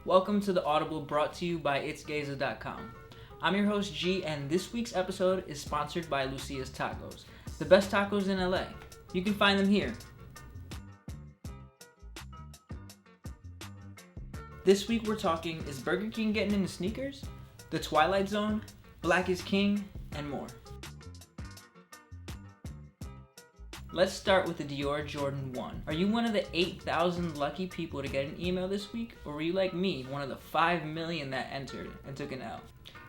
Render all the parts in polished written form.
Welcome to the Audible brought to you by ITSGEZA.com. I'm your host G, and this week's episode is sponsored by Lucia's Tacos, the best tacos in LA. You can find them here. This week we're talking, is Burger King getting into sneakers? The Twilight Zone, Black is King, and more. Let's start with the Dior Jordan 1. Are you one of the 8,000 lucky people to get an email this week? Or were you like me, one of the 5 million that entered and took an L?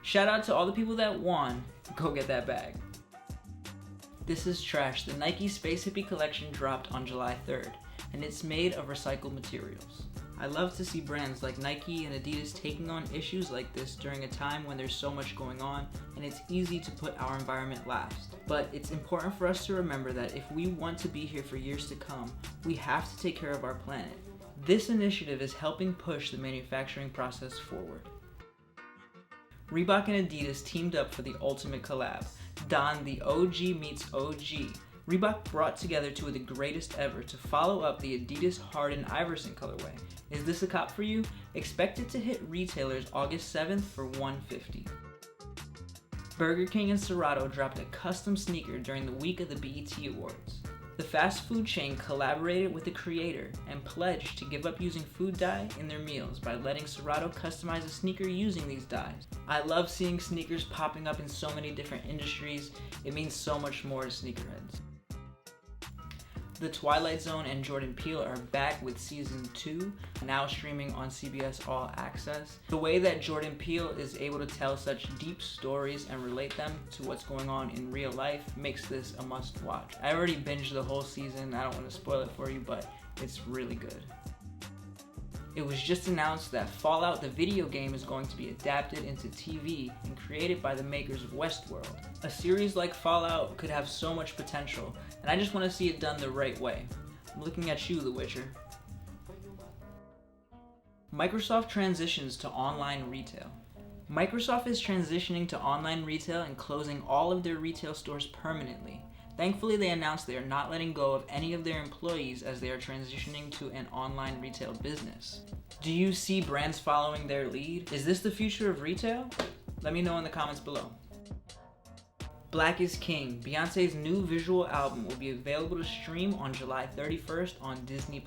Shout out to all the people that won. Go get that bag. This is trash. The Nike Space Hippie collection dropped on July 3rd, and it's made of recycled materials. I love to see brands like Nike and Adidas taking on issues like this during a time when there's so much going on and it's easy to put our environment last. But it's important for us to remember that if we want to be here for years to come, we have to take care of our planet. This initiative is helping push the manufacturing process forward. Reebok and Adidas teamed up for the ultimate collab. Don the OG meets OG. Reebok brought together two of the greatest ever to follow up the Adidas Harden Iverson colorway. Is this a cop for you? Expect it to hit retailers August 7th for $150. Burger King and Serato dropped a custom sneaker during the week of the BET Awards. The fast food chain collaborated with the creator and pledged to give up using food dye in their meals by letting Serato customize a sneaker using these dyes. I love seeing sneakers popping up in so many different industries. It means so much more to sneakerheads. The Twilight Zone and Jordan Peele are back with season 2, now streaming on CBS All Access. The way that Jordan Peele is able to tell such deep stories and relate them to what's going on in real life makes this a must watch. I already binged the whole season, I don't want to spoil it for you, but it's really good. It was just announced that Fallout the video game is going to be adapted into TV and created by the makers of Westworld. A series like Fallout could have so much potential, and I just want to see it done the right way. I'm looking at you, The Witcher. Microsoft transitions to online retail. Microsoft is transitioning to online retail and closing all of their retail stores permanently. Thankfully, they announced they are not letting go of any of their employees as they are transitioning to an online retail business. Do you see brands following their lead? Is this the future of retail? Let me know in the comments below. Black is King, Beyonce's new visual album, will be available to stream on July 31st on Disney+.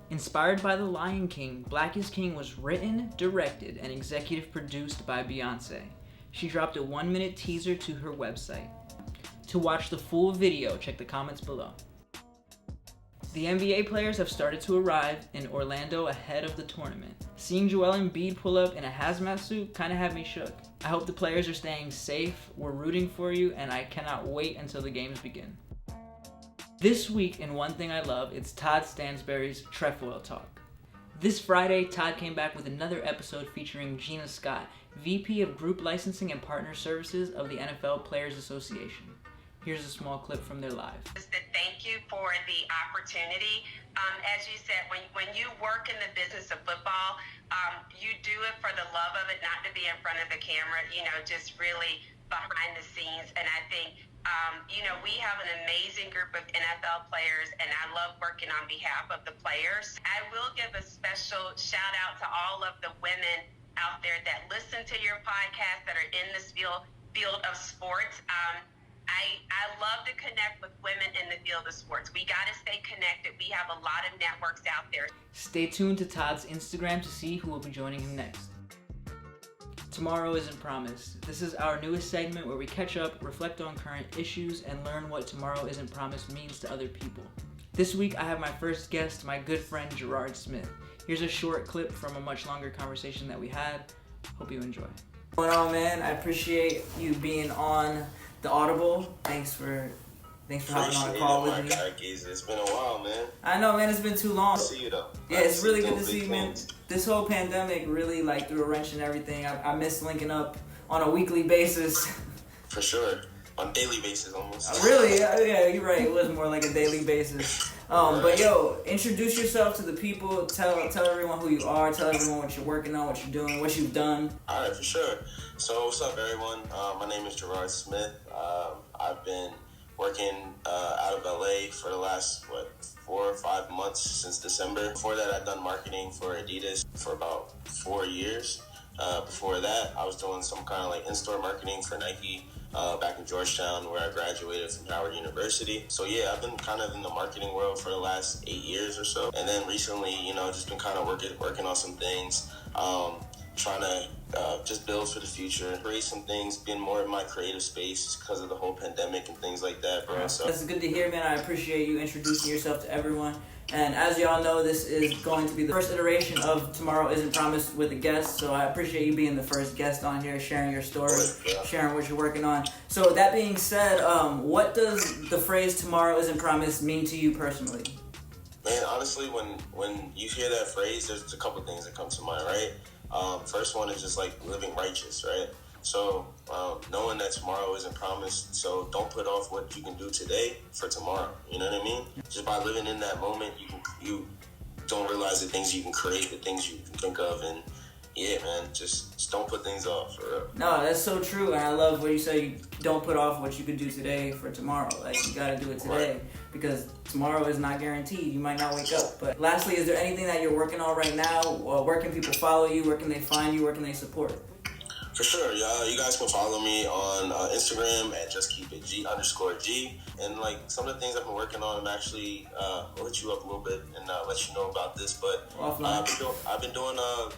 Inspired by The Lion King, Black is King was written, directed, and executive produced by Beyonce. She dropped a 1-minute teaser to her website. To watch the full video, check the comments below. The NBA players have started to arrive in Orlando ahead of the tournament. Seeing Joel Embiid pull up in a hazmat suit kinda had me shook. I hope the players are staying safe, we're rooting for you, and I cannot wait until the games begin. This week in One Thing I Love, it's Todd Stansberry's Trefoil Talk. This Friday, Todd came back with another episode featuring Gina Scott, VP of Group Licensing and Partner Services of the NFL Players Association. Here's a small clip from their live. Thank you for the opportunity. As you said, when you work in the business of football, you do it for the love of it, not to be in front of the camera, just really behind the scenes. And I think, we have an amazing group of NFL players, and I love working on behalf of the players. I will give a special shout out to all of the women out there that listen to your podcast that are in this field of sports. I love to connect with women in the field of sports. We got to stay connected. We have a lot of networks out there. Stay tuned to Todd's Instagram to see who will be joining him next. Tomorrow Isn't Promised. This is our newest segment where we catch up, reflect on current issues, and learn what Tomorrow Isn't Promised means to other people. This week I have my first guest, my good friend Gerard Smith. Here's a short clip from a much longer conversation that we had. Hope you enjoy. What's going on, man? I appreciate you being on the Audible. Thanks for hopping on a call with me. Geza. It's been a while, man. I know, man. It's been too long. Good to see you, though. Yeah, it's really good to see you, man. This whole pandemic really threw a wrench in everything. I miss linking up on a weekly basis. For sure. On daily basis, almost. Really? Yeah, you're right. It was more like a daily basis. But yo, introduce yourself to the people. Tell everyone who you are. Tell everyone what you're working on, what you're doing, what you've done. All right, for sure. So what's up, everyone? My name is Gerard Smith. I've been working out of LA for the last 4 or 5 months since December. Before that, I'd done marketing for Adidas for about 4 years. Before that, I was doing some kind of like in-store marketing for Nike back in Georgetown, where I graduated from Howard University. So yeah, I've been kind of in the marketing world for the last 8 years or so. And then recently, just been kind of working on some things, trying to just build for the future, create some things, being more in my creative space because of the whole pandemic and things like that, bro. So that's good to hear, man. I appreciate you introducing yourself to everyone. And as y'all know, this is going to be the first iteration of Tomorrow Isn't Promised with a guest. So I appreciate you being the first guest on here, sharing your story, sharing what you're working on. So that being said, what does the phrase "Tomorrow Isn't Promised" mean to you personally? Man, honestly, when you hear that phrase, there's a couple things that come to mind, right? First one is just like living righteous, right? So knowing that tomorrow isn't promised, so don't put off what you can do today for tomorrow. You know what I mean? Just by living in that moment, you don't realize the things you can create, the things you can think of, and yeah, man, just don't put things off, for real. No, that's so true, and I love what you say. You don't put off what you can do today for tomorrow. Like, you gotta do it today, right? Because tomorrow is not guaranteed. You might not wake up. But lastly, is there anything that you're working on right now? Where can people follow you? Where can they find you? Where can they support? For sure, you guys can follow me on Instagram at justkeepitg_G. And like some of the things I've been working on, I'm actually I'll hit you up a little bit and let you know about this. But I've been doing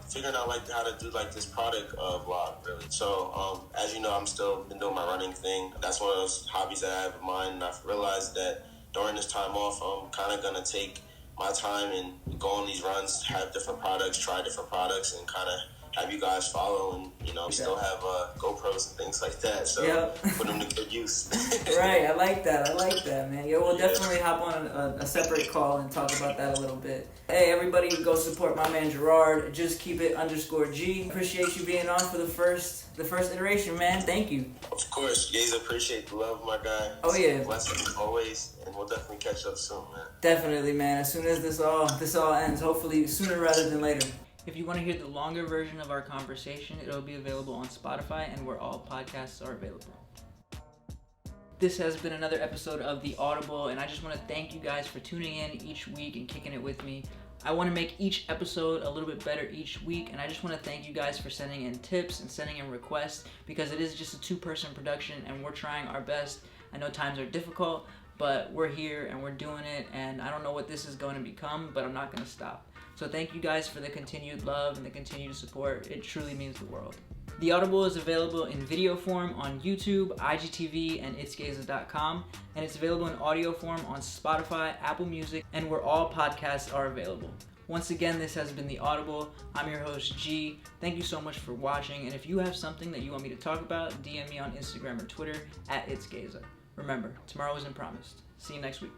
figuring out like how to do like this product vlog, really. So as you know, I'm still been doing my running thing. That's one of those hobbies that I have in mind, and I've realized that during this time off, I'm kind of gonna take my time and go on these runs, have different products, try different products, and kind of have you guys follow, and we still have GoPros and things like that, so put them to good use. Right, I like that, man. We'll definitely hop on a separate call and talk about that a little bit. Hey, everybody, go support my man Gerard. Just keep it _G. Appreciate you being on for the first iteration, man. Thank you. Of course, Geza, appreciate the love, my guy. Oh yeah, blessings always, and we'll definitely catch up soon, man. Definitely, man. As soon as this all ends, hopefully sooner rather than later. If you want to hear the longer version of our conversation, it'll be available on Spotify and where all podcasts are available. This has been another episode of The Audible, and I just want to thank you guys for tuning in each week and kicking it with me. I want to make each episode a little bit better each week, and I just want to thank you guys for sending in tips and sending in requests, because it is just a 2-person production and we're trying our best. I know times are difficult, but we're here and we're doing it, and I don't know what this is going to become, but I'm not going to stop. So thank you guys for the continued love and the continued support. It truly means the world. The Audible is available in video form on YouTube, IGTV, and ITSGEZA.com, and it's available in audio form on Spotify, Apple Music, and where all podcasts are available. Once again, this has been The Audible. I'm your host, G. Thank you so much for watching, and if you have something that you want me to talk about, DM me on Instagram or Twitter at ITSGEZA. Remember, tomorrow isn't promised. See you next week.